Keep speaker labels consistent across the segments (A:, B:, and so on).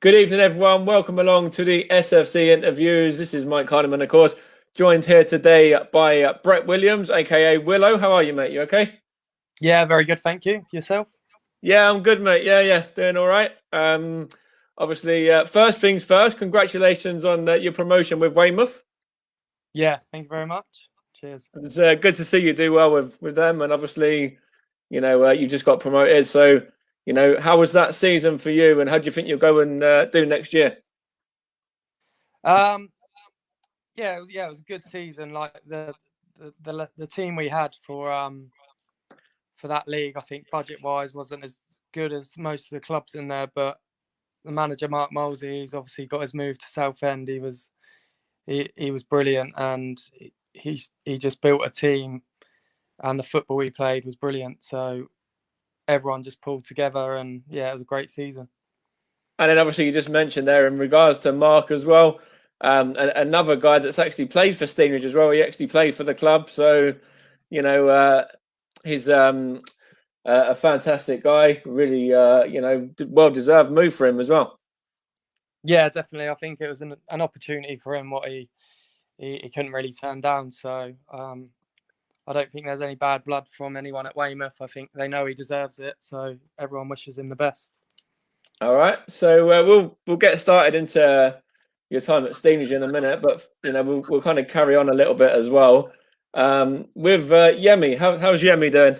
A: Good evening, everyone. Welcome along to the SFC interviews. This is Mike Heineman, of course, joined here today by Brett Williams, aka Willow. How are you, mate? You okay?
B: Yeah, very good. Thank you. Yourself?
A: Yeah, I'm good, mate. Yeah, doing all right. Obviously, first things first. Congratulations on your promotion with Weymouth.
B: Yeah, thank you very much. Cheers.
A: It's good to see you do well with them, and obviously, you just got promoted. So, how was that season for you, and how do you think you'll go and do next year?
B: Um, it was a good season. Like the team we had for that league, I think budget wise wasn't as good as most of the clubs in there. But the manager Mark Molesey, he's obviously got his move to Southend. He was brilliant, and he just built a team, and the football he played was brilliant. So everyone just pulled together, and yeah, it was a great season.
A: And then obviously you just mentioned there in regards to Mark as well, another guy that's actually played for Stevenage as well. He actually played for the club, so he's a fantastic guy. Really, well deserved move for him as well.
B: Yeah, definitely. I think it was an opportunity for him. What he couldn't really turn down. So I don't think there's any bad blood from anyone at Weymouth. I think they know he deserves it. So everyone wishes him the best.
A: All right, so we'll get started into your time at Stevenage in a minute, but we'll kind of carry on a little bit as well. With Yemi, how's Yemi doing?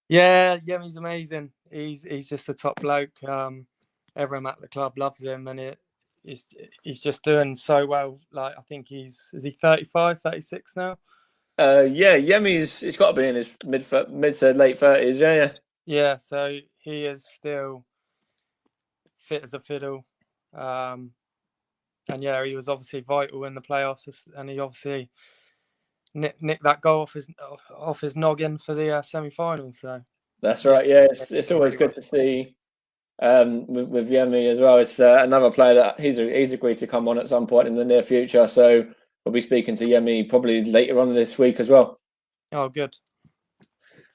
B: Yeah, Yemi's amazing. He's just a top bloke. Everyone at the club loves him, and he's just doing so well. Like I think is he 35, 36 now?
A: Yeah, Yemi's got to be in his mid to late 30s. Yeah.
B: Yeah, so he is still fit as a fiddle. And yeah, he was obviously vital in the playoffs, and he obviously nicked that goal off his noggin for the semi-final. So
A: That's
B: yeah,
A: right. Yeah, it's always
B: really
A: good
B: well.
A: to see with Yemi as well. It's another player that he's agreed to come on at some point in the near future. So we'll be speaking to Yemi probably later on this week as well.
B: Oh, good.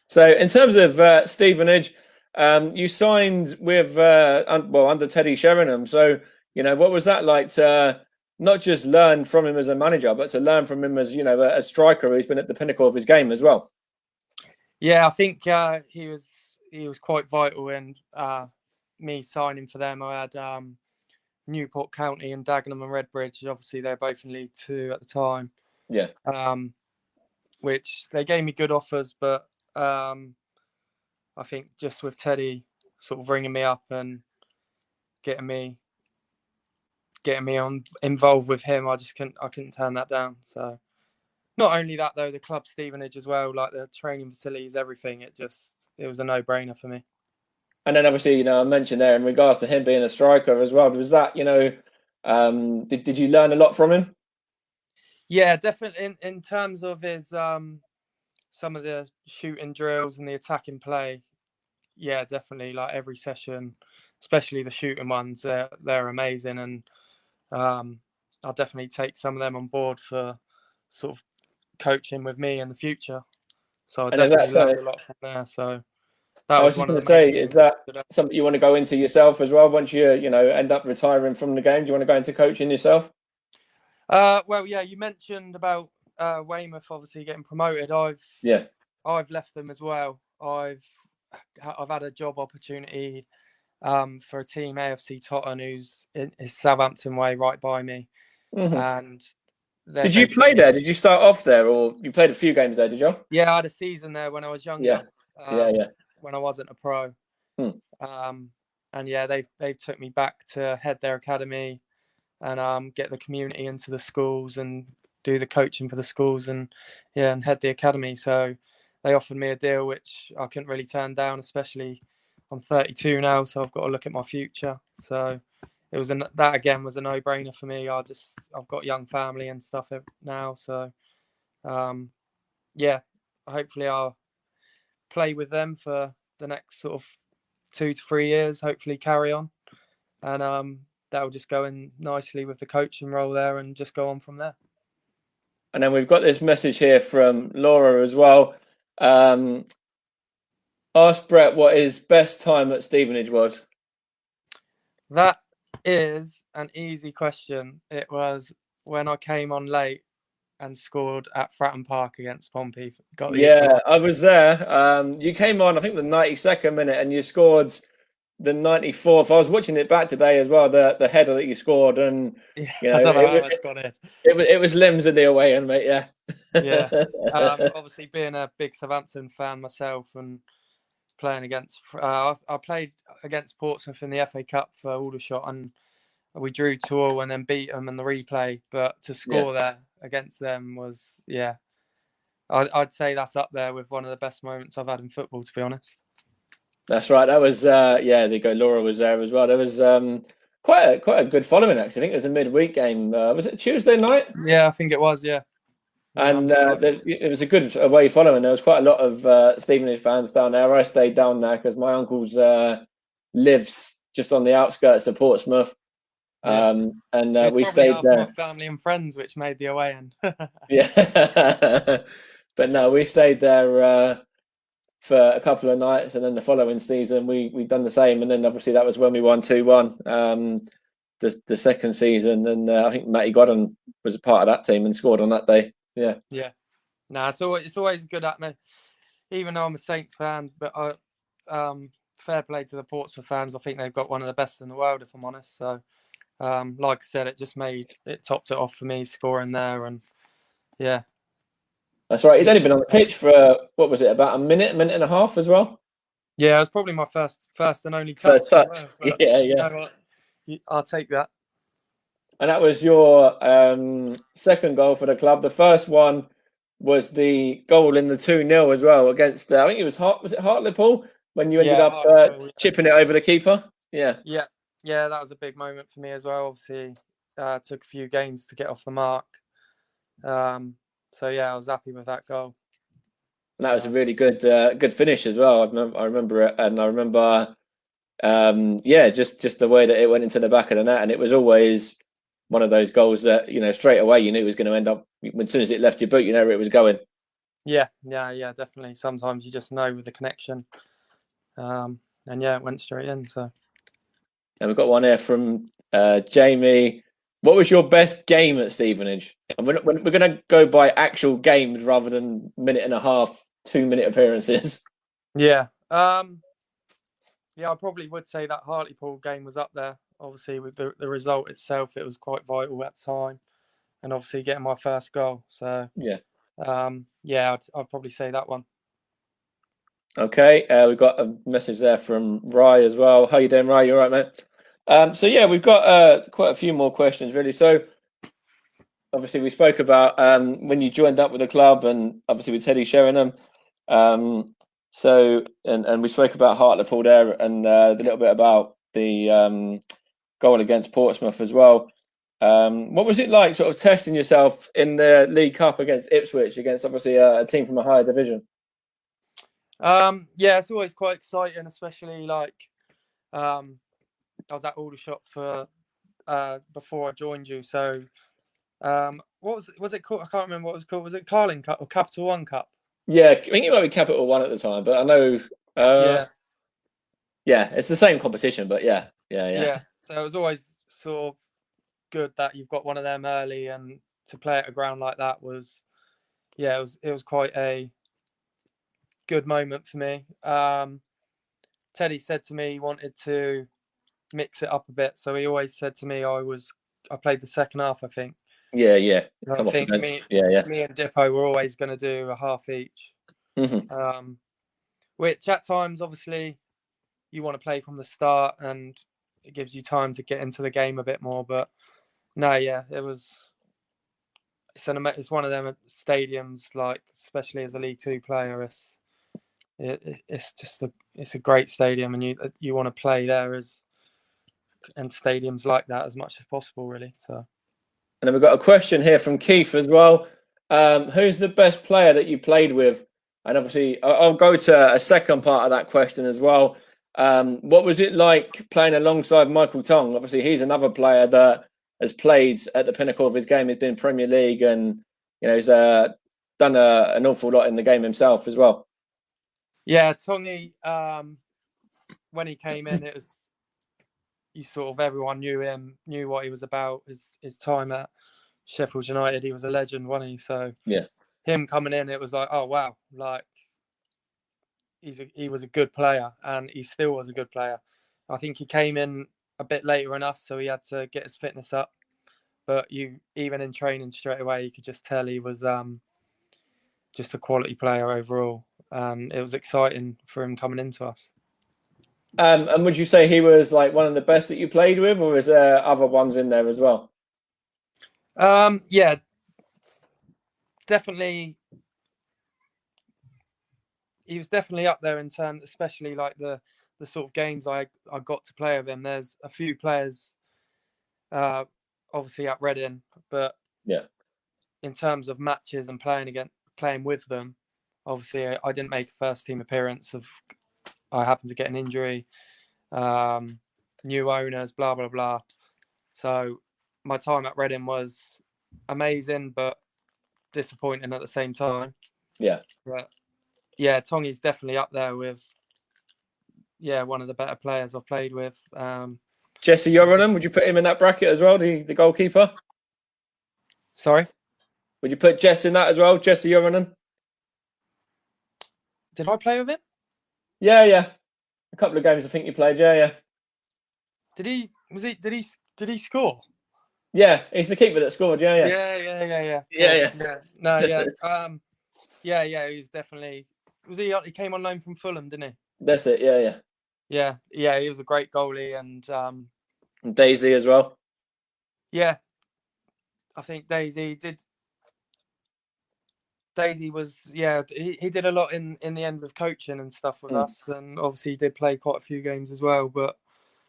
A: So in terms of Stevenage, you signed with under Teddy Sheringham. So what was that like to not just learn from him as a manager, but to learn from him as a striker who's been at the pinnacle of his game as well?
B: Yeah, I think he was quite vital in me signing for them. I had Newport County and Dagenham and Redbridge. Obviously, they're both in League Two at the time.
A: Yeah.
B: Which they gave me good offers, but I think just with Teddy sort of ringing me up and getting me involved with him, I couldn't turn that down. So not only that though, the club Stevenage as well, like the training facilities, everything, it was a no-brainer for me.
A: And then obviously, I mentioned there in regards to him being a striker as well. Was that, did you learn a lot from him?
B: Yeah, definitely in terms of his some of the shooting drills and the attacking play. Yeah, definitely. Like every session, especially the shooting ones, they're amazing, and I'll definitely take some of them on board for sort of coaching with me in the future. So I
A: And is that
B: definitely learned
A: something,
B: a lot from there. So that
A: I
B: was
A: was just
B: one of
A: going
B: the
A: to
B: main
A: say, is
B: things.
A: that something you want to go into yourself as well once you, end up retiring from the game? Do you want to go into coaching yourself?
B: Well, yeah, you mentioned about Weymouth obviously getting promoted.
A: Yeah.
B: I've left them as well. I've had a job opportunity for a team, AFC Tottenham, who's is Southampton way, right by me,
A: Hmm.
B: and they're
A: Did you play
B: basically.
A: there? Did you start off there, or you played a few games there? Did you?
B: Yeah, I had a season there when I was
A: Yeah.
B: younger,
A: Yeah.
B: when I wasn't a pro,
A: Hmm.
B: um, and yeah, they've took me back to head their academy and get the community into the schools and do the coaching for the schools and yeah, and head the academy. So they offered me a deal which I couldn't really turn down, especially I'm 32 now, so I've got to look at my future. So that again was a no-brainer for me. I've got young family and stuff now, so um, yeah, hopefully I'll play with them for the next sort of 2 to 3 years. Hopefully carry on, and that'll just go in nicely with the coaching role there, and just go on from there.
A: And then we've got this message here from Laura as well. Ask Brett what his best time at Stevenage was.
B: That is an easy question. It was when I came on late and scored at Fratton Park against Pompey. Got the
A: Yeah,
B: equaliser.
A: I was there. You came on, I think, the 92nd minute, and you scored the 94th. I was watching it back today as well. The header that you scored, and
B: Yeah,
A: you
B: I
A: know,
B: don't know how it's got in.
A: it was limbs in the away end, mate. Yeah.
B: Yeah. Obviously, being a big Southampton fan myself and playing against, I played against Portsmouth in the FA Cup for Aldershot, and we drew 2-2 and then beat them in the replay. But to
A: Yeah.
B: score there against them was, yeah, I'd say that's up there with one of the best moments I've had in football, to be honest.
A: That's right. That was yeah. There you go. Laura was there as well. There was quite a good following actually. I think it was a midweek game. Was it Tuesday night?
B: Yeah, I think it was. Yeah. Yeah, I'm
A: And
B: sure.
A: it was a good away following. There was quite a lot of Stevenage fans down there. I stayed down there because my uncle's lives just on the outskirts of Portsmouth,
B: Yeah.
A: and
B: It's
A: we
B: probably
A: stayed
B: half my
A: there.
B: family and friends which made the away end.
A: Yeah, but no, we stayed there for a couple of nights, and then the following season we done the same. And then obviously that was when we won 2-1. The second season, and I think Matty Godden was a part of that team and scored on that day. Yeah.
B: Yeah. No, it's always good at me. Even though I'm a Saints fan, but fair play to the Portsmouth fans. I think they've got one of the best in the world, if I'm honest. So, like I said, it topped it off for me scoring there, and yeah.
A: That's right. He'd only been on the pitch for what was it, about a minute and a half as well.
B: Yeah, it was probably my first and only touch.
A: First touch.
B: Well, but
A: Yeah,
B: you
A: yeah.
B: know what? I'll take that.
A: And that was your second goal for the club. The first one was the goal in the 2-0 as well against. I think it was Hartlepool when you ended up
B: Hartlepool, yeah.
A: chipping it over the keeper. Yeah.
B: Yeah, that was a big moment for me as well. Obviously, took a few games to get off the mark. So yeah, I was happy with that goal.
A: And that was a really good finish as well. I remember it, and I remember yeah, just the way that it went into the back of the net, and it was always one of those goals that straight away you knew it was going to end up. As soon as it left your boot, you know where it was going.
B: Yeah, definitely. Sometimes you just know with the connection, and yeah, it went straight in. So,
A: and we've got one here from Jamie. What was your best game at Stevenage? And we're going to go by actual games rather than minute and a half, 2-minute appearances.
B: Yeah, yeah, I probably would say that Hartlepool game was up there. Obviously, with the result itself, it was quite vital at the time, and obviously getting my first goal. So
A: Yeah.
B: Yeah, I'd probably say that one.
A: Okay, we've got a message there from Rye as well. How you doing, Rye? You all right, mate? So yeah, we've got quite a few more questions, really. So obviously, we spoke about when you joined up with the club, and obviously with Teddy Sheringham. So and we spoke about Hartlepool there, and a little bit about the goal against Portsmouth as well. What was it like, sort of testing yourself in the League Cup against Ipswich, against obviously a team from a higher division?
B: Yeah, it's always quite exciting, especially like I was at Aldershot for before I joined you. So what was it called? I can't remember what it was called. Was it Carling Cup or Capital One Cup?
A: Yeah, I think it might be Capital One at the time, but I know. Yeah, it's the same competition, but yeah.
B: So it was always sort of good that you've got one of them early, and to play at a ground like that was, yeah, it was quite a good moment for me. Teddy said to me he wanted to mix it up a bit, so he always said to me I played the second half, I think.
A: Yeah.
B: I think me and Dippo were always going to do a half each.
A: Mm-hmm.
B: Which at times, obviously, you want to play from the start, and it gives you time to get into the game a bit more. But no, yeah, it's one of them stadiums, like especially as a League Two player, it's a great stadium, and you want to play there and stadiums like that as much as possible, really. So.
A: And then we've got a question here from Keith as well. Who's the best player that you played with? And obviously, I'll go to a second part of that question as well. What was it like playing alongside Michael Tong? Obviously, he's another player that has played at the pinnacle of his game. He's been Premier League, and he's done an awful lot in the game himself as well.
B: Yeah, Tongy. When he came in, you sort of everyone knew him, knew what he was about. His time at Sheffield United, he was a legend, wasn't he? So
A: Yeah.
B: him coming in, it was like, oh wow, like he was a good player, and he still was a good player. I think he came in a bit later than us, so he had to get his fitness up. But you even in training straight away, you could just tell he was just a quality player overall, and it was exciting for him coming into us.
A: And would you say he was like one of the best that you played with, or is there other ones in there as well?
B: Yeah, definitely. He was definitely up there in terms, especially like the sort of games I got to play with him. There's a few players, obviously at Reading, but
A: Yeah.
B: in terms of matches and playing with them, obviously I didn't make a first team appearance. I happened to get an injury, new owners, blah blah blah. So my time at Reading was amazing, but disappointing at the same time.
A: Yeah.
B: But yeah, Tongi's definitely up there with one of the better players I've played with.
A: Jesse Yoranen, would you put him in that bracket as well, the goalkeeper?
B: Sorry?
A: Would you put Jess in that as well, Jesse Yoranen?
B: Did I play with him?
A: Yeah. A couple of games I think you played, yeah.
B: Did he score?
A: Yeah, he's the keeper that scored, yeah.
B: Yeah. No, yeah. He was definitely. He came on loan from Fulham, didn't he?
A: That's it, yeah.
B: Yeah, he was a great goalie, and
A: And Daisy as well.
B: yeah, I think Daisy was he did a lot in the end with coaching and stuff with us, and obviously he did play quite a few games as well. But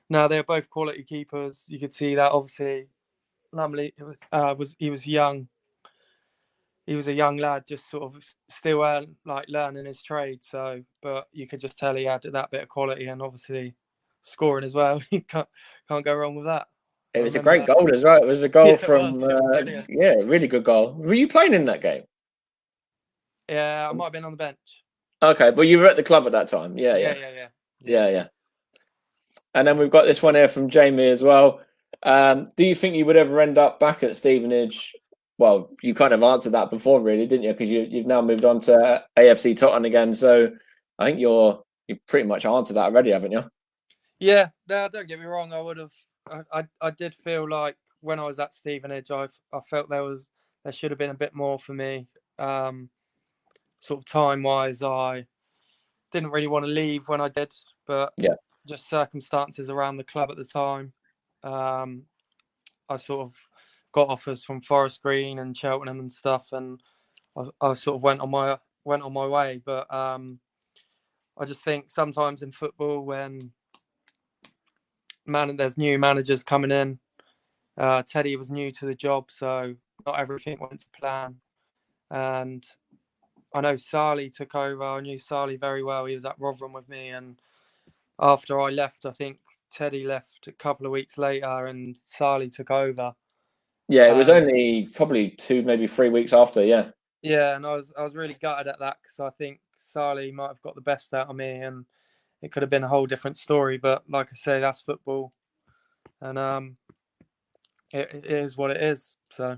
B: no, they're both quality keepers. You could see that obviously. Normally, he was young. He was a young lad, just sort of still like learning his trade. So, but you could just tell he had that bit of quality, and obviously scoring as well. You can't go wrong with that.
A: It was a great goal as well. It was a goal from
B: brilliant.
A: really good goal. Were you playing in that game?
B: Yeah, I might have been on the bench.
A: Okay, but you were at the club at that time. Yeah. And then we've got this one here from Jamie as well. Do you think you would ever end up back at Stevenage? Well, you kind of answered that before, really, didn't you? Because you've now moved on to AFC Tottenham again. So I think you've pretty much answered that already, haven't you?
B: Yeah, no, don't get me wrong. I would have. I did feel like when I was at Stevenage, I felt there should have been a bit more for me. Sort of time wise, I didn't really want to leave when I did, but just circumstances around the club at the time. I sort of got offers from Forest Green and Cheltenham and stuff, and I sort of went on my way. But I just think sometimes in football, when there's new managers coming in, Teddy was new to the job, so not everything went to plan. And I know Sarli took over. I knew Sarli very well. He was at Rotherham with me, and after I left, I think Teddy left a couple of weeks later, and Sarli took over.
A: Yeah, it was only probably 2, maybe 3 weeks after. Yeah.
B: Yeah, and I was really gutted at that because I think Sarli might have got the best out of me, and it could have been a whole different story. But like I say, that's football, and it is what it is. So.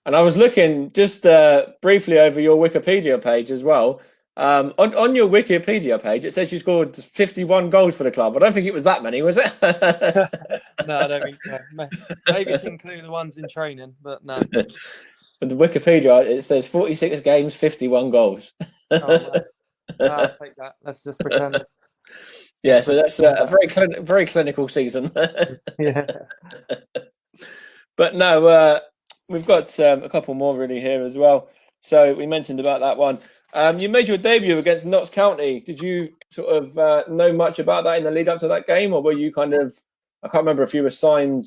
A: And I was looking just briefly over your Wikipedia page as well. On your Wikipedia page, it says you scored 51 goals for the club. I don't think it was that many, was it?
B: No, I don't think so. Maybe to include the ones in training, but no.
A: But the Wikipedia, it says 46 games, 51 goals.
B: Oh, no. I'll take that. Let's just pretend.
A: Yeah, so that's a very clinical season.
B: Yeah.
A: But no, we've got a couple more really here as well. So we mentioned about that one. You made your debut against Notts County. Did you sort of know much about that in the lead up to that game, or were you kind of? I can't remember if you were signed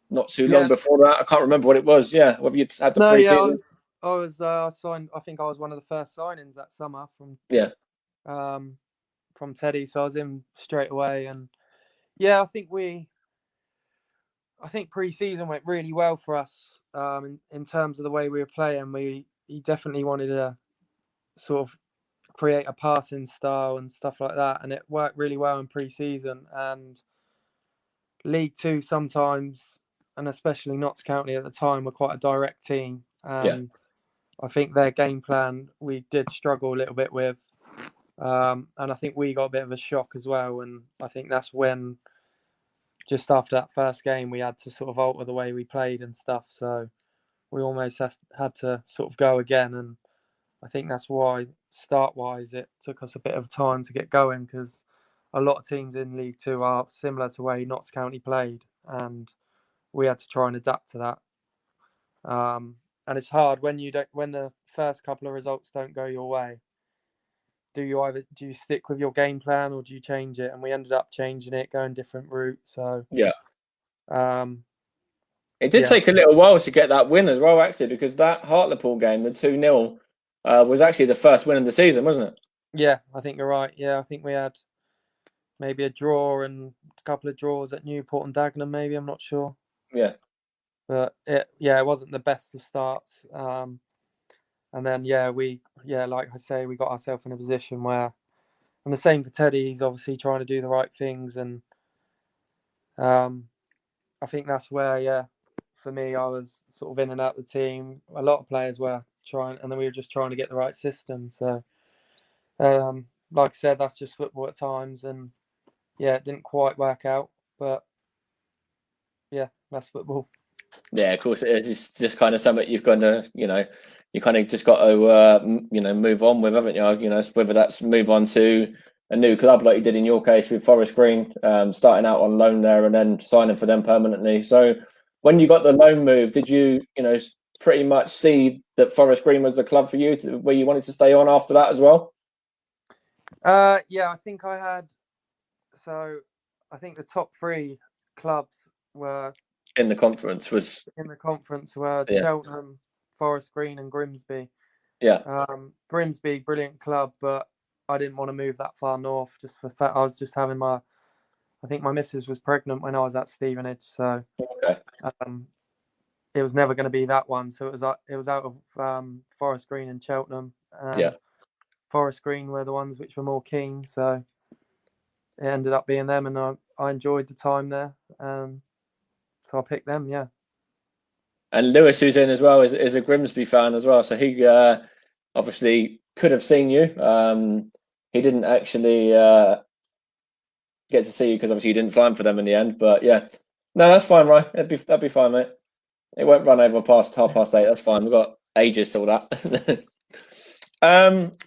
A: not too long before that. I can't remember what it was. Yeah, whether you had the pre-season.
B: I was signed. I think I was one of the first signings that summer from Teddy. So I was in straight away, and I think pre-season went really well for us in terms of the way we were playing. He definitely wanted to sort of create a passing style and stuff like that, and it worked really well in pre-season. And League Two sometimes, and especially Notts County at the time, were quite a direct team.
A: Yeah.
B: I think their game plan we did struggle a little bit with. And I think we got a bit of a shock as well. And I think that's when, just after that first game, we had to sort of alter the way we played and stuff. So we almost had to sort of go again. And I think that's why, start-wise, it took us a bit of time to get going, because a lot of teams in League Two are similar to the way Notts County played. And we had to try and adapt to that. And it's hard when the first couple of results don't go your way. Do you stick with your game plan, or do you change it? And we ended up changing it, going different routes. So
A: Yeah.
B: um,
A: It did take a little while to get that win as well, actually, because that Hartlepool game, the 2-0, was actually the first win of the season, wasn't it?
B: Yeah, I think you're right. Yeah, I think we had maybe a draw and a couple of draws at Newport and Dagenham, maybe. I'm not sure.
A: Yeah.
B: But it wasn't the best of starts. And then, like I say, we got ourselves in a position where, and the same for Teddy, he's obviously trying to do the right things. And I think that's where, for me, I was sort of in and out of the team. A lot of players were trying, and then we were just trying to get the right system. So, like I said, that's just football at times. And yeah, it didn't quite work out. But yeah, that's football.
A: Yeah, of course it is. It's just kind of something you've got to, you kind of just got to, move on with, haven't you? Whether that's move on to a new club like you did in your case with Forest Green, starting out on loan there and then signing for them permanently. So when you got the loan move, did you, pretty much see that Forest Green was the club for you where you wanted to stay on after that as well?
B: Yeah, I think I had. So I think the top three clubs were
A: in the conference
B: were Cheltenham, Forest Green, and Grimsby.
A: Yeah.
B: Grimsby, brilliant club, but I didn't want to move that far north. Just for fact, I was just having I think my missus was pregnant when I was at Stevenage, so
A: Okay.
B: It was never going to be that one. So it was out of Forest Green and Cheltenham.
A: Yeah.
B: Forest Green were the ones which were more keen, so it ended up being them, and I enjoyed the time there. So I picked them, yeah.
A: And Lewis, who's in as well, is a Grimsby fan as well. So he obviously could have seen you. He didn't actually get to see you because obviously you didn't sign for them in the end. But yeah, no, that's fine, right? That'd be fine, mate. It won't run over past 8:30. That's fine. We've got ages till that.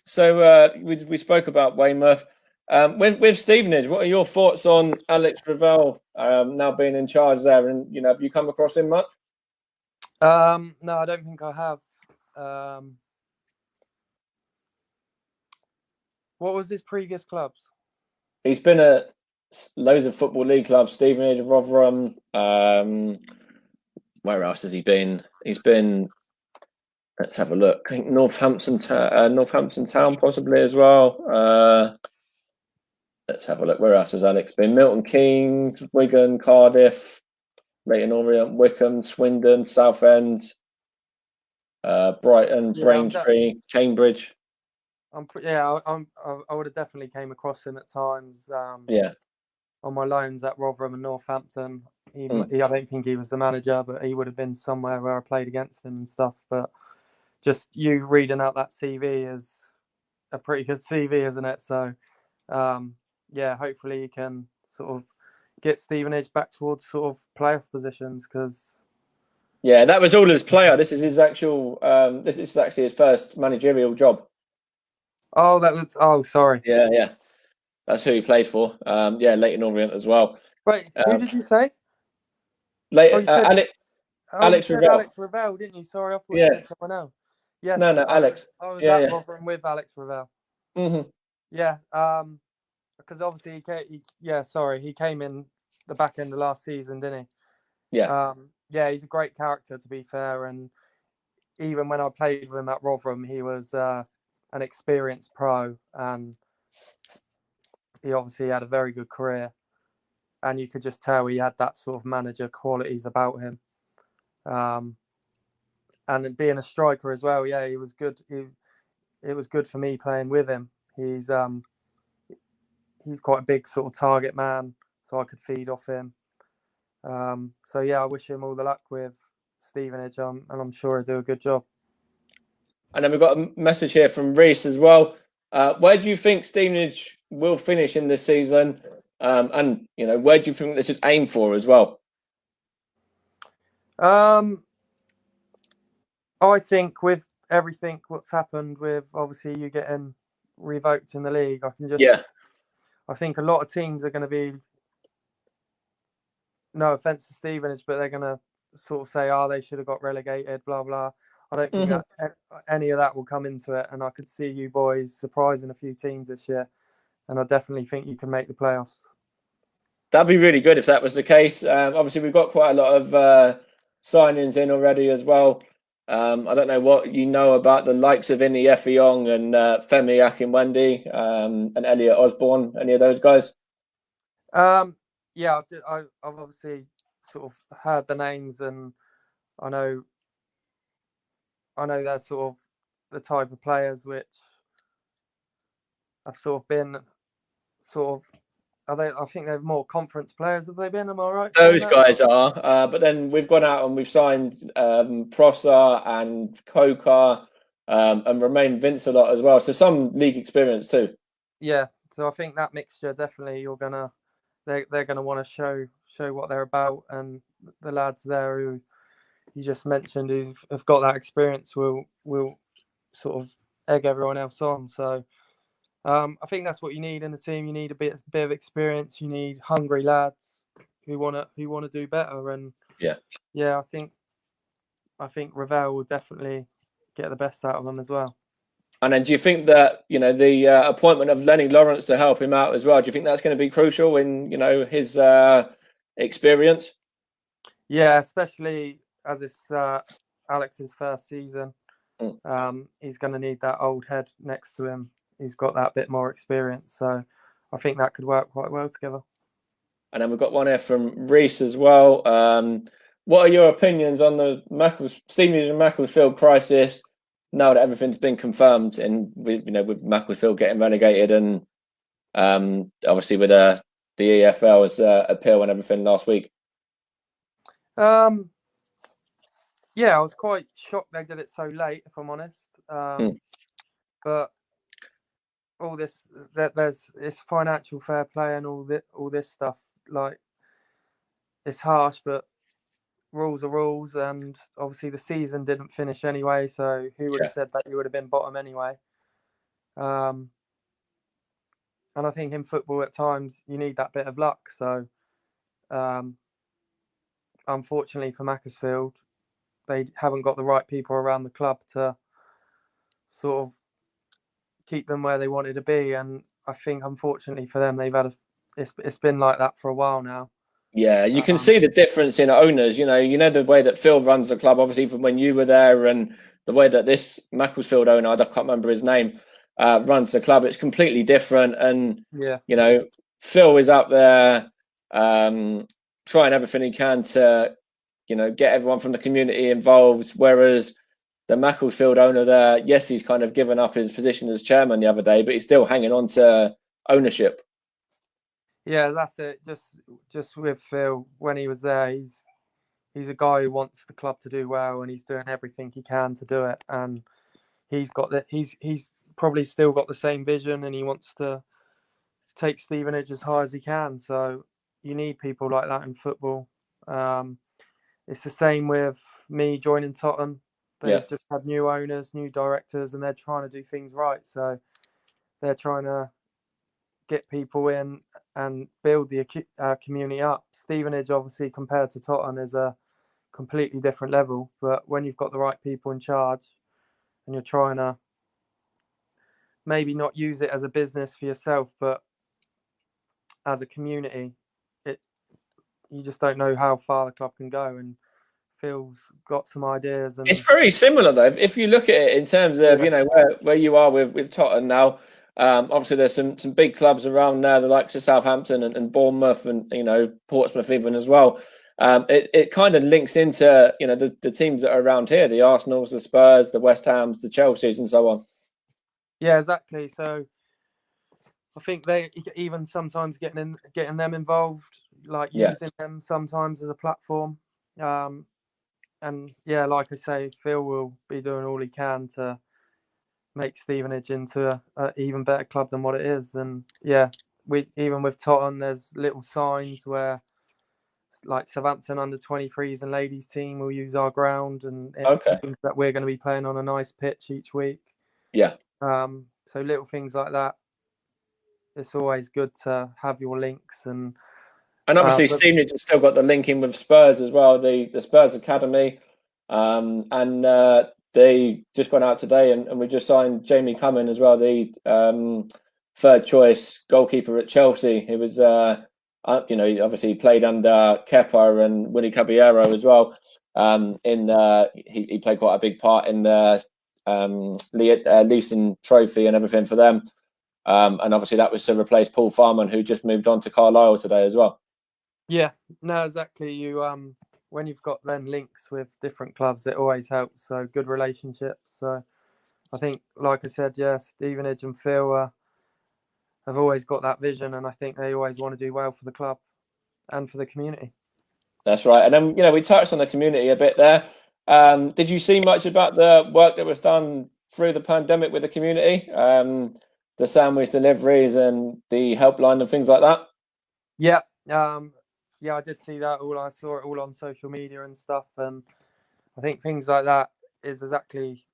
A: So we spoke about Weymouth. With Stevenage, what are your thoughts on Alex Ravel now being in charge there? And have you come across him much?
B: No, I don't think I have. What was his previous clubs?
A: He's been at loads of Football League clubs, Stevenage, Rotherham. Where else has he been? He's been, let's have a look. I think Northampton Town possibly as well. Let's have a look. Where else has Alex been? Milton Keynes, Wigan, Cardiff, Leyton Orient, Wycombe, Swindon, Southend, Brighton, Braintree, Cambridge.
B: I would have definitely came across him at times. On my loans at Rotherham and Northampton. I don't think he was the manager, but he would have been somewhere where I played against him and stuff. But just you reading out that CV is a pretty good CV, isn't it? So, hopefully you can sort of get Stevenage back towards sort of playoff positions, because.
A: Yeah, that was all as player. This is his actual. This is actually his first managerial job.
B: Oh, that was. Oh, sorry.
A: Yeah. That's who he played for. Leyton Orient as well.
B: Wait, who did you say?
A: Alex
B: said
A: Ravel.
B: Alex Ravel, didn't you? Sorry, I thought you said someone else. Yes.
A: No, Alex.
B: I was at Rotherham with Alex Ravel.
A: Mm-hmm.
B: Yeah. Because obviously he came in the back end of last season, didn't
A: he? Yeah.
B: He's a great character, to be fair. And even when I played with him at Rotherham, he was an experienced pro, and he obviously had a very good career. And you could just tell he had that sort of manager qualities about him. And being a striker as well, he was good. It was good for me playing with him. He's quite a big sort of target man, so I could feed off him. So yeah, I wish him all the luck with Stevenage, and I'm sure he'll do a good job.
A: And then we've got a message here from Reese as well. Where do you think Stevenage will finish in this season? And where do you think they should aim for as well?
B: I think with everything what's happened, with obviously you getting revoked in the league, I think a lot of teams are going to be, no offense to Stevenage, but they're going to sort of say, "Oh, they should have got relegated." Blah blah. I don't think that any of that will come into it, and I could see you boys surprising a few teams this year, and I definitely think you can make the playoffs.
A: That'd be really good if that was the case. Obviously, we've got quite a lot of signings in already as well. I don't know what you know about the likes of Inni Effiong and Femi Akinwande and Elliot Osborne. Any of those guys?
B: Yeah, I've obviously sort of heard the names, and I know they're sort of the type of players which have sort of been sort of. Are they? I think they're more conference players. Have they been? Am I right?
A: Those guys are. But then we've gone out and we've signed Prosser and Kokar and Romain Vince a lot as well. So some league experience too.
B: Yeah. So I think that mixture definitely they're gonna want to show what they're about, and the lads there who you just mentioned who have got that experience will sort of egg everyone else on. So I think that's what you need in the team. You need a bit of experience. You need hungry lads who wanna do better. And yeah, I think Ravel will definitely get the best out of them as well.
A: And then do you think that, the appointment of Lenny Lawrence to help him out as well, do you think that's going to be crucial in, his experience?
B: Yeah, especially as it's Alex's first season. He's going to need that old head next to him. He's got that bit more experience. So I think that could work quite well together.
A: And then we've got one here from Reese as well. What are your opinions on the Stevenage and Macclesfield crisis now that everything's been confirmed with Macclesfield getting relegated and obviously with the EFL's appeal and everything last week?
B: Yeah, I was quite shocked they did it so late, if I'm honest. But all this, it's financial fair play and all this stuff. Like, it's harsh, but rules are rules, and obviously the season didn't finish anyway. So who would have said that you would have been bottom anyway? And I think in football at times you need that bit of luck. So unfortunately for Macclesfield, they haven't got the right people around the club to sort of keep them where they wanted to be. And I think unfortunately for them, it's been like that for a while now.
A: Yeah, you can see the difference in owners. You know the way that Phil runs the club, obviously from when you were there, and the way that this Macclesfield owner, I can't remember his name, runs the club. It's completely different. And Phil is out there trying everything he can to, get everyone from the community involved. Whereas the Macclesfield owner there, yes, he's kind of given up his position as chairman the other day, but he's still hanging on to ownership.
B: Yeah, that's it. Just with Phil, when he was there, he's a guy who wants the club to do well, and he's doing everything he can to do it. And he's got that. He's probably still got the same vision, and he wants to take Stevenage as high as he can. So you need people like that in football. It's the same with me joining Tottenham. They've just had new owners, new directors, and they're trying to do things right. So they're trying to get people in and build the community up. Stevenage, obviously, compared to Tottenham, is a completely different level. But when you've got the right people in charge and you're trying to maybe not use it as a business for yourself, but as a community, you just don't know how far the club can go. And Phil's got some ideas. And
A: it's very similar, though. If you look at it in terms of, where you are with Tottenham now, obviously there's some big clubs around there, the likes of Southampton and Bournemouth and, Portsmouth even as well. It kind of links into, the teams that are around here, the Arsenals, the Spurs, the West Hams, the Chelseas and so on.
B: Yeah, exactly. So I think they even sometimes getting them involved, like
A: Yeah.
B: using them sometimes as a platform. And yeah, like I say, Phil will be doing all he can to make Stevenage into a even better club than what it is. And yeah, we even with Tottenham, there's little signs where like Southampton under 23s and ladies team will use our ground, and it
A: Okay.
B: means that we're going to be playing on a nice pitch each week.
A: Yeah.
B: So little things like that. It's always good to have your links and
A: And obviously,
B: but
A: Stevenage has still got the link in with Spurs as well, the Spurs Academy. And they just gone out today, and we just signed Jamie Cumming as well, the third choice goalkeeper at Chelsea. He was, he obviously played under Kepa and Willy Caballero as well. He played quite a big part in the Leeson Trophy and everything for them. And obviously, that was to replace Paul Farman, who just moved on to Carlisle today as well.
B: yeah, no, exactly. You when you've got then links with different clubs, it always helps. So good relationships. So I think, like I said, yeah, Stevenage and Phil have always got that vision, and I think they always want to do well for the club and for the community.
A: That's right. And then, we touched on the community a bit there. Did you see much about the work that was done through the pandemic with the community? The sandwich deliveries and the helpline and things like that?
B: Yeah, yeah, I did see that. I saw it all on social media and stuff, and I think things like that is exactly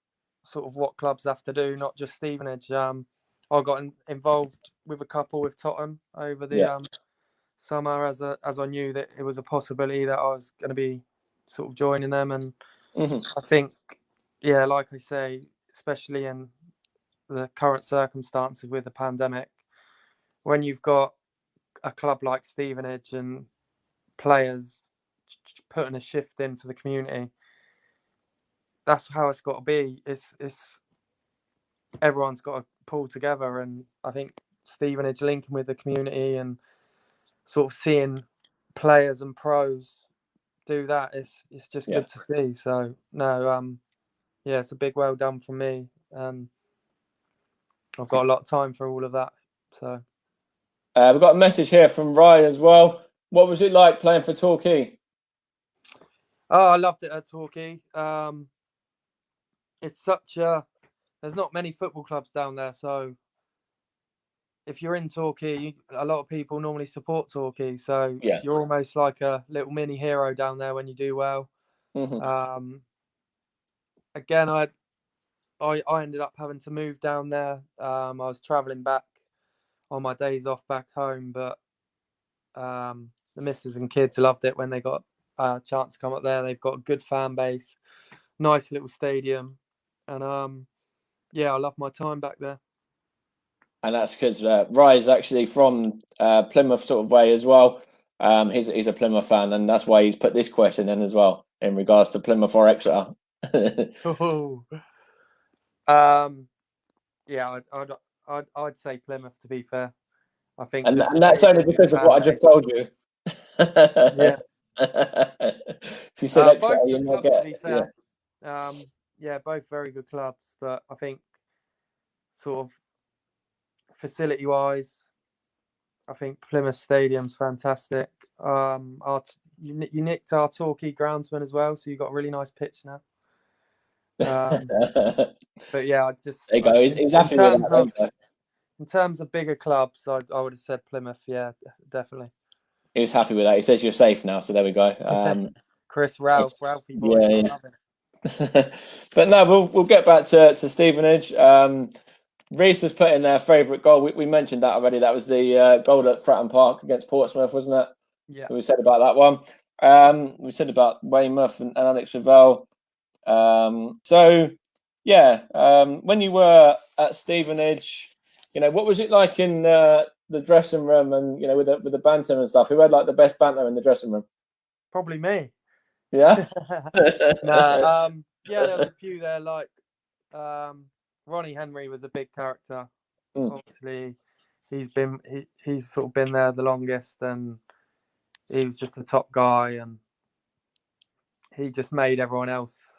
B: sort of what clubs have to do, not just Stevenage. I got involved with a couple with Tottenham over the
A: Yeah.
B: summer as I knew that it was a possibility that I was going to be sort of joining them, and
A: Hmm.
B: I think, yeah, like I say, especially in the current circumstances with the pandemic, when you've got a club like Stevenage and players putting a shift in for the community, that's how it's got to be. It's everyone's got to pull together, and I think Stevenage linking with the community and sort of seeing players and pros do that, it's just
A: Yeah.
B: good to see. So no, yeah, it's a big well done from me, and I've got a lot of time for all of that. So
A: We've got a message here from Ryan as well. What was it like playing for Torquay?
B: I loved it at Torquay. It's such a there's not many football clubs down there, so if you're in Torquay, a lot of people normally support Torquay, so
A: Yeah.
B: you're almost like a little mini hero down there when you do well.
A: Hmm.
B: Again, I ended up having to move down there. I was travelling back on my days off back home, but the missus and kids loved it when they got a chance to come up there. They've got a good fan base, nice little stadium, and yeah, I love my time back there.
A: And that's because Ryan's actually from Plymouth sort of way as well. He's a Plymouth fan, and that's why he's put this question in as well in regards to Plymouth or Exeter.
B: Oh. Yeah, I'd say Plymouth, to be fair. I think
A: And
B: the
A: that's only
B: stadium, the
A: because of
B: fan
A: what I
B: base.
A: just told you.
B: Yeah.
A: If you said Exeter,
B: Both
A: you
B: good
A: might
B: clubs, to
A: get
B: be
A: yeah.
B: fair. Yeah, both very good clubs, but I think sort of facility-wise, I think Plymouth Stadium's fantastic. You nicked our Torquay groundsman as well, so you've got a really nice pitch now. Um,
A: There
B: but yeah,
A: you go. He's happy with that. There you go.
B: in terms of bigger clubs, I would have said Plymouth. Yeah, definitely.
A: He was happy with that. He says you're safe now, so there we go.
B: Chris,
A: So,
B: Ralphie boy.
A: yeah,
B: I
A: yeah.
B: love it.
A: But no, we'll get back to Stevenage. Reese has put in their favourite goal. We mentioned that already. That was the goal at Fratton Park against Portsmouth, wasn't it?
B: Yeah.
A: So we said about that one. We said about Weymouth and Alex Ravel. So yeah, when you were at Stevenage, what was it like in the dressing room and with the banter and stuff? Who had like the best banter in the dressing room?
B: Probably me.
A: Yeah.
B: Nah, yeah, there was a few there. Like, Ronnie Henry was a big character.
A: Mm.
B: Obviously, he's sort of been there the longest, and he was just a top guy, and he just made everyone else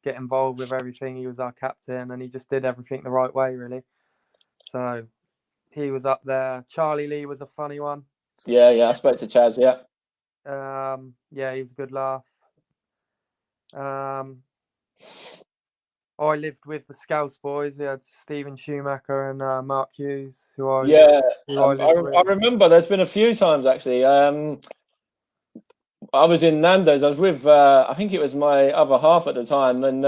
B: get involved with everything. He was our captain, and he just did everything the right way, really. So he was up there. Charlie Lee was a funny one.
A: Yeah, yeah. I spoke to Chaz. Yeah,
B: Yeah, he was a good laugh. Um, I lived with the Scouse boys. We had Stephen Schumacher and Mark Hughes,
A: yeah.
B: who I
A: I,
B: lived
A: I
B: with.
A: remember there's been a few times actually. I was in Nando's. I was with, I think it was my other half at the time, and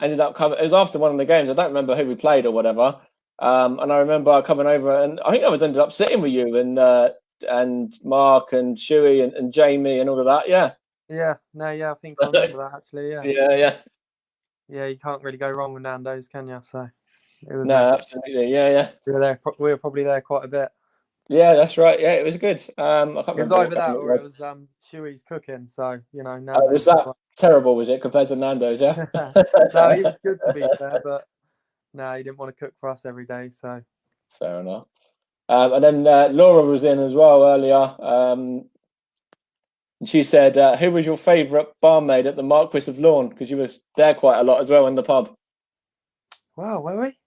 A: ended up coming. It was after one of the games. I don't remember who we played or whatever. And I remember coming over, and I think I was ended up sitting with you and Mark and Shuey and Jamie and all of that. Yeah,
B: Yeah, no, yeah, I think I remember that actually. Yeah,
A: yeah, yeah.
B: yeah, you can't really go wrong with Nando's, can you? So it was
A: No, absolutely. Yeah, yeah,
B: we were there. We were probably there quite a bit.
A: yeah. That's right. Yeah, it was good. I can't
B: It was
A: remember what
B: either
A: game
B: that
A: it
B: or it
A: was.
B: was Chewy's cooking. So
A: Was
B: Nando's was
A: that terrible? Was it compared to Nando's? Yeah.
B: fine. No, he was good to be fair, but no, he didn't want to cook for us every day. So
A: Fair enough. And then Laura was in as well earlier. And she said, "Who was your favourite barmaid at the Marquis of Lawn? Because you were there quite a lot as well in the pub."
B: wow, were we?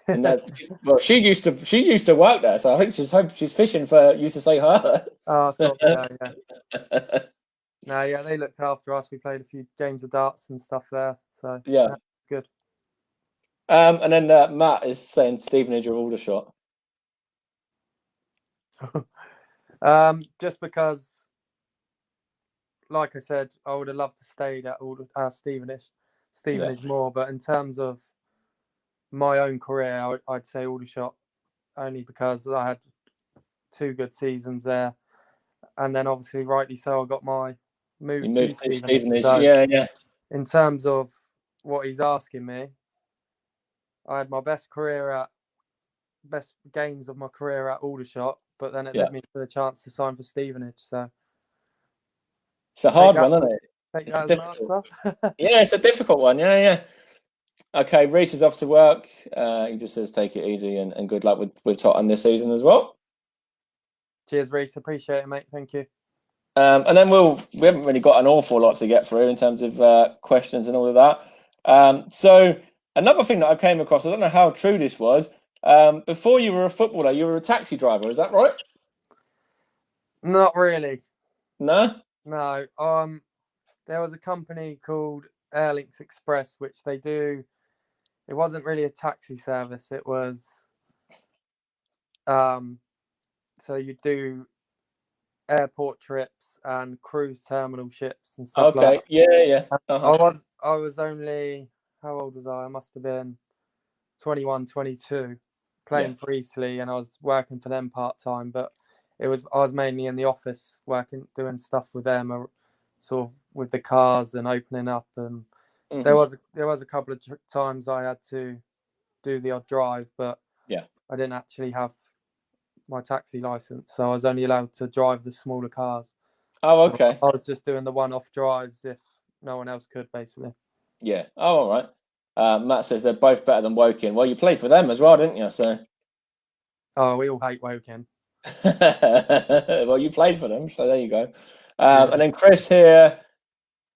A: And that, well, she used to work there, so I think she's fishing for you to say her.
B: Oh, it's got to be her. Yeah. No, yeah, they looked after us. We played a few games of darts and stuff there. So
A: Yeah.
B: no, good.
A: And then Matt is saying Stevenage or Aldershot.
B: Just because, like I said, I would have loved to stay at Stevenage more. But in terms of my own career, I'd say Aldershot only because I had 2 good seasons there, and then obviously, rightly so, I got my
A: You
B: move to
A: moved to
B: Stevenage.
A: Stevenage.
B: So
A: Yeah, yeah,
B: in terms of what he's asking me, I had my best games of my career at Aldershot, but then it
A: yeah.
B: led me to the chance to sign for Stevenage. So
A: It's a
B: take
A: hard
B: that,
A: one, isn't it?
B: take
A: It's a
B: that as an
A: difficult.
B: answer.
A: Yeah, it's a difficult one. Yeah, yeah. Okay, Reese is off to work. He just says take it easy and good luck with Tottenham this season as well.
B: Cheers, Reese. Appreciate it, mate. Thank you.
A: And then we haven't really got an awful lot to get through in terms of questions and all of that. So another thing that I came across, I don't know how true this was. Before you were a footballer, you were a taxi driver. Is that right?
B: Not really.
A: No.
B: No. There was a company called Airlinks Express, which they do. It wasn't really a taxi service. It was so you do airport trips and cruise terminal ships and stuff like
A: Okay. Yeah. Yeah.
B: that.
A: Uh-huh.
B: I was only, how old was I? I must have been 21, 22,
A: Yeah.
B: playing for Eastleigh, and I was working for them part time. But I was mainly in the office working, doing stuff with them, sort of with the cars and opening up. And
A: Hmm.
B: there was a couple of times I had to do the odd drive, but
A: Yeah.
B: I didn't actually have my taxi license, so I was only allowed to drive the smaller cars.
A: Oh,
B: So
A: okay.
B: I was just doing the one-off drives if no one else could, basically.
A: Yeah. Oh, all right. Matt says they're both better than Woking. Well, you played for them as well, didn't you? So,
B: Oh, we all hate Woking.
A: well, you played for them, so there you go.
B: Yeah.
A: And then Chris here.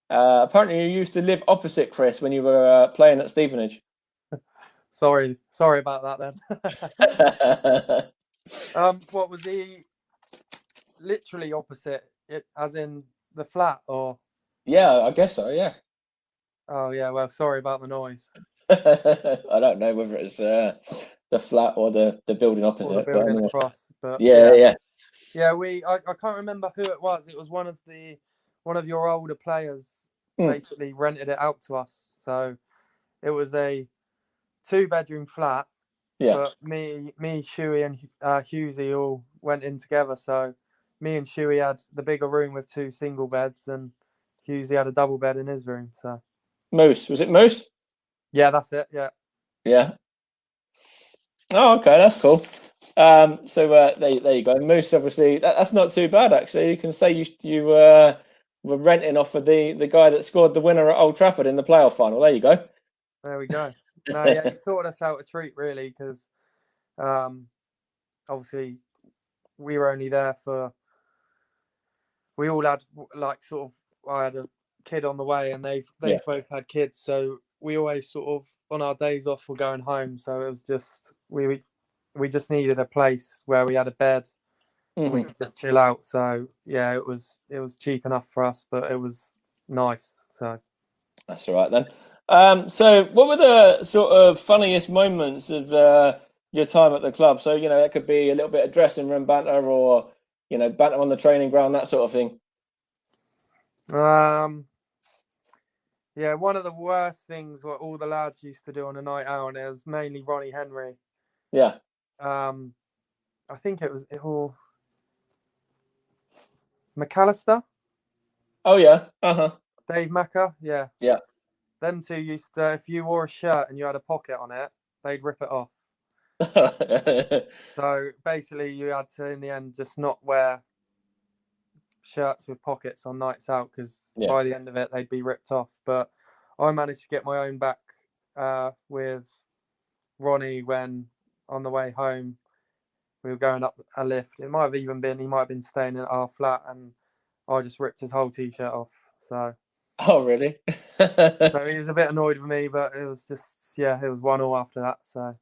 A: Apparently, you used to live opposite Chris when you were playing at Stevenage.
B: Sorry about that then. What was he? Literally opposite it, as in the flat, or?
A: Yeah, I guess so. Yeah.
B: Oh yeah. Well, sorry about the noise.
A: I don't know whether it's the flat or the building
B: Or the
A: opposite, but
B: building
A: anyway.
B: across, but
A: Yeah,
B: yeah,
A: yeah.
B: yeah. I can't remember who it was. It was one of your older players.
A: Mm,
B: Basically rented it out to us. So it was a 2-bedroom flat,
A: yeah.
B: but me, Shuey, and Husey all went in together. So me and Shuey had the bigger room with 2 single beds, and Husey had a double bed in his room. So
A: Moose. Was it Moose?
B: yeah, that's it. Yeah,
A: Yeah. Oh, okay, that's cool. So there you go. Moose, obviously, that's not too bad actually. You can say you were renting off of the guy that scored the winner at Old Trafford in the playoff final. There you go.
B: there we go. No, yeah, he sorted us out a treat really, because obviously we were only there for. We all had like sort of. I had a kid on the way, and
A: Yeah.
B: they've both had kids, so we always sort of on our days off were going home. So it was just we just needed a place where we had a bed and we
A: Hmm.
B: could just chill out. So yeah, it was cheap enough for us, but it was nice. So
A: That's all right then. So what were the sort of funniest moments of your time at the club? So, that could be a little bit of dressing room banter or, banter on the training ground, that sort of thing.
B: um, yeah, one of the worst things what all the lads used to do on a night out, and it was mainly Ronnie Henry.
A: Yeah.
B: Um, I think it was McAllister,
A: Oh, yeah. Uh-huh.
B: Dave Macca. Yeah,
A: Yeah.
B: them two used to. If you wore a shirt and you had a pocket on it, they'd rip it off. So basically, you had to, in the end, just not wear shirts with pockets on nights out because
A: Yeah.
B: by the end of it, they'd be ripped off. But I managed to get my own back with Ronnie when on the way home we were going up a lift. It might have even been he might have been staying in our flat, and I just ripped his whole t-shirt off.
A: Oh, really?
B: So he was a bit annoyed with me, but it was just yeah, it was 1-1 after that. So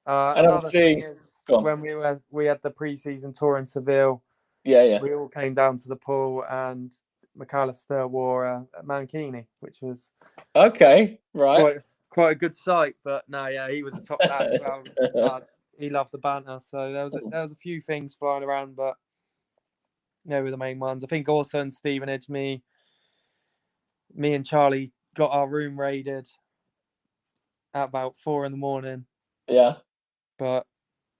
A: And
B: another thing
A: obviously,
B: is
A: go on.
B: when we had the pre-season tour in Seville,
A: Yeah, yeah.
B: we all came down to the pool, and McAllister wore a mankini, which was
A: Okay, right.
B: quite a good sight. But no, yeah, he was a top lad as well. He loved the banter, so there was a few things flying around, but they were the main ones. I think also in Stevenage, me and Charlie got our room raided at about 4 in the morning,
A: Yeah.
B: but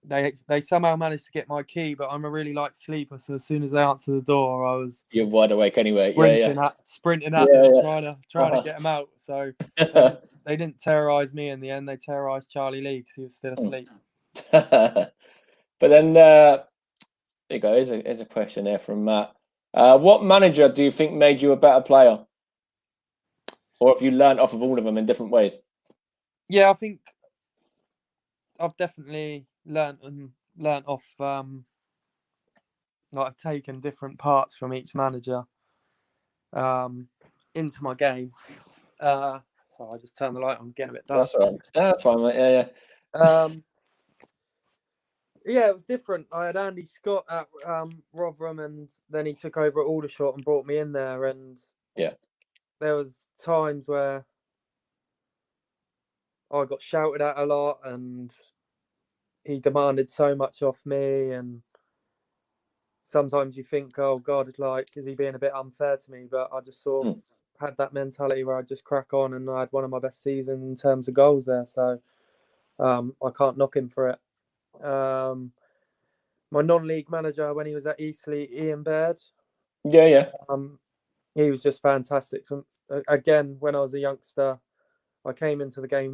B: they somehow managed to get my key. But I'm a really light sleeper, so as soon as they answered the door, I was
A: You're wide awake anyway. Yeah,
B: sprinting at
A: yeah.
B: them,
A: Yeah,
B: trying to
A: yeah.
B: get them out. So
A: Uh-huh.
B: they didn't terrorize me in the end. They terrorized Charlie Lee because he was still asleep.
A: But then, there you go. Here's a question there from Matt. What manager do you think made you a better player? Or have you learned off of all of them in different ways?
B: Yeah, I think I've definitely learnt off. Like I've taken different parts from each manager um, into my game. So I just turned the light on, getting a bit dark.
A: That's all right. That's fine, mate. Yeah,
B: Um, yeah, it was different. I had Andy Scott at Rotherham, and then he took over at Aldershot and brought me in there. And
A: yeah.
B: there was times where I got shouted at a lot, and he demanded so much off me. And sometimes you think, oh God, like, is he being a bit unfair to me? But I just sort of
A: Mm.
B: had that mentality where I just crack on, and I had one of my best seasons in terms of goals there. So I can't knock him for it. My non-league manager when he was at Eastleigh, Ian Baird,
A: Yeah, yeah.
B: um, he was just fantastic. Again, when I was a youngster, I came into the game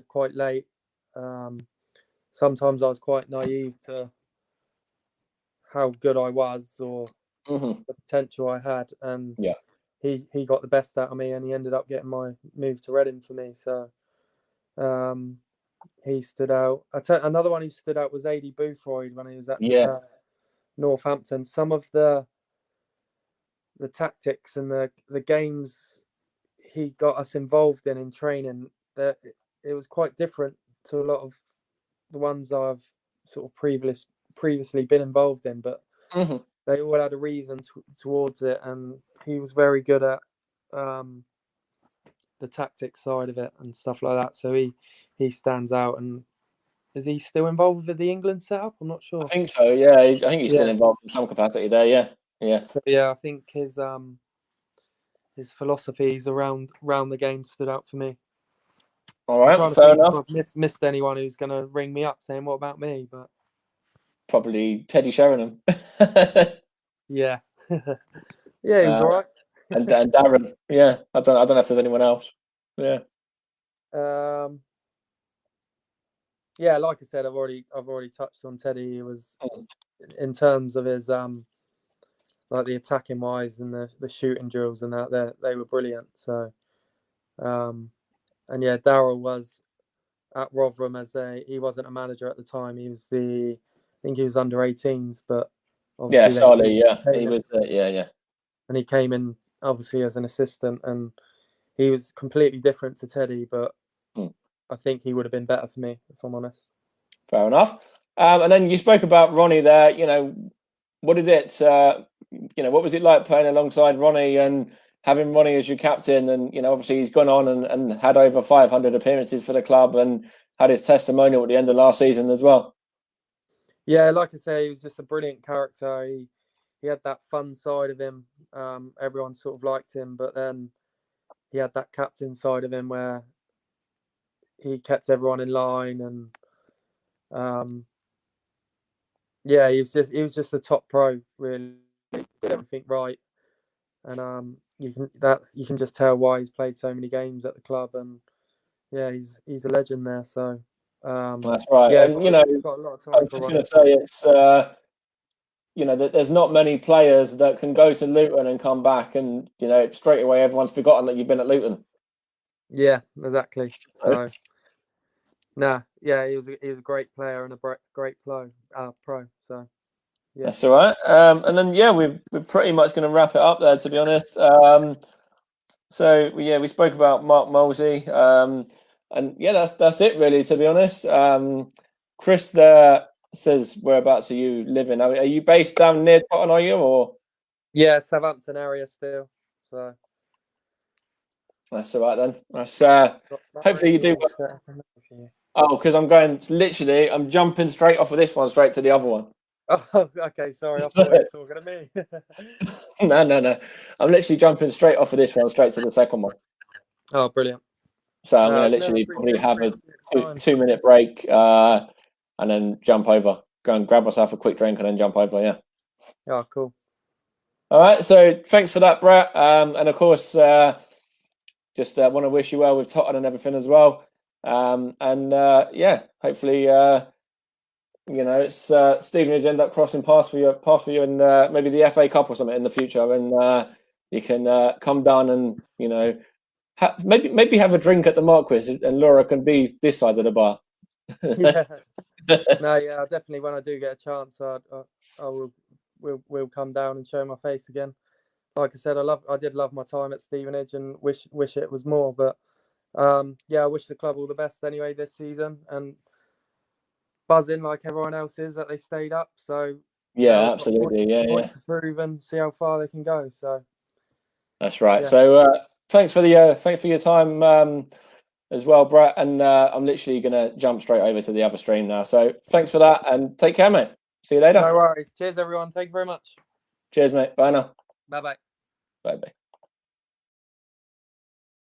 B: quite late. Um, Sometimes I was quite naive to how good I was or
A: Hmm.
B: the potential I had, and
A: Yeah.
B: he got the best out of me, and he ended up getting my move to Reading for me. So um, he stood out. Another one who stood out was AD Boothroyd when he was at
A: Yeah.
B: Northampton. Some of the tactics and the games he got us involved in training, that it was quite different to a lot of the ones I've sort of previously been involved in, but
A: Hmm.
B: they all had a reason towards it, and he was very good at um, the tactics side of it and stuff like that. So he stands out. And is he still involved with the England setup? I'm not
A: I
B: sure.
A: think so. Yeah. I think he's still
B: Yeah.
A: involved in some capacity there. Yeah. Yeah.
B: So yeah, I think his philosophies around the game stood out for me.
A: All
B: I'm
A: right.
B: trying to
A: Fair
B: think if
A: enough.
B: I've missed anyone who's going to ring me up saying what about me, but
A: Probably Teddy Sheringham.
B: yeah, yeah, he was
A: uh,
B: all right.
A: and Darren. Yeah. I don't know if there's anyone else. Yeah.
B: Um, yeah, like I said, I've already touched on Teddy. He was
A: Mm.
B: in terms of his like the attacking wise and the shooting drills and that they were brilliant. So and yeah, Darryl was at Rotherham he wasn't a manager at the time. I think he was under 18s, but
A: Yeah.
B: obviously then
A: Solly. Yeah. He
B: came in
A: was. Yeah. Yeah.
B: and he came in obviously as an assistant, and he was completely different to Teddy, but
A: Mm.
B: I think he would have been better for me if I'm honest.
A: Fair enough. And then you spoke about Ronnie there. what did it? What was it like playing alongside Ronnie and having Ronnie as your captain? And obviously he's gone on and had over 500 appearances for the club and had his testimonial at the end of last season as well.
B: Yeah, like I say, he was just a brilliant character. He had that fun side of him. Everyone sort of liked him, but then he had that captain side of him where he kept everyone in line, and yeah, he was just a top pro. Really did everything right, and you can just tell why he's played so many games at the club, and yeah, he's a legend there. So
A: That's right,
B: yeah,
A: and
B: got a lot of
A: I
B: time
A: was
B: for
A: just going
B: Ronnie.
A: to say it's that there's not many players that can go to Luton and come back and straight away everyone's forgotten that you've been at Luton.
B: Yeah, exactly. So nah, yeah, he was a great player and a great pro. So yeah.
A: That's all right. And then we're pretty much going to wrap it up there, to be honest. So we spoke about Mark Molesey, and that's it really, to be honest. Chris there says, whereabouts are you living? Are you based down near Tottenham, are you, or?
B: Yeah, Southampton area still. So
A: That's all right then. That's
B: got
A: hopefully you do.
B: all set up and everything.
A: Oh, because I'm jumping straight off of this one straight to the other one.
B: Oh, okay. Sorry, I thought you were talking to me.
A: No. I'm literally jumping straight off of this one straight to the second one.
B: Oh, brilliant.
A: So I'm
B: No,
A: going to literally probably have a
B: time.
A: 2 minute break and then jump over. Go and grab myself a quick drink and then jump over, yeah.
B: Oh, cool.
A: All right, so thanks for that, Brett. And of course, just want to wish you well with Tottenham and everything as well. Hopefully, it's Stevenage end up crossing paths for you, and maybe the FA Cup or something in the future, and you can come down and maybe have a drink at the Marquis, and Laura can be this side of the bar.
B: Yeah. No, yeah, definitely. When I do get a chance, I will come down and show my face again. Like I said, I did love my time at Stevenage and wish it was more. But I wish the club all the best anyway this season, and buzzing like everyone else is that they stayed up. So now they've got
A: Absolutely,
B: points to prove and see how far they can go. So
A: that's right.
B: Yeah.
A: So thanks for your time as well, Brett. And I'm literally going to jump straight over to the other stream now. So thanks for that, and take care, mate. See you later.
B: No worries. Cheers, everyone. Thank you very much.
A: Cheers, mate. Bye now.
B: Bye bye.
A: Bye bye.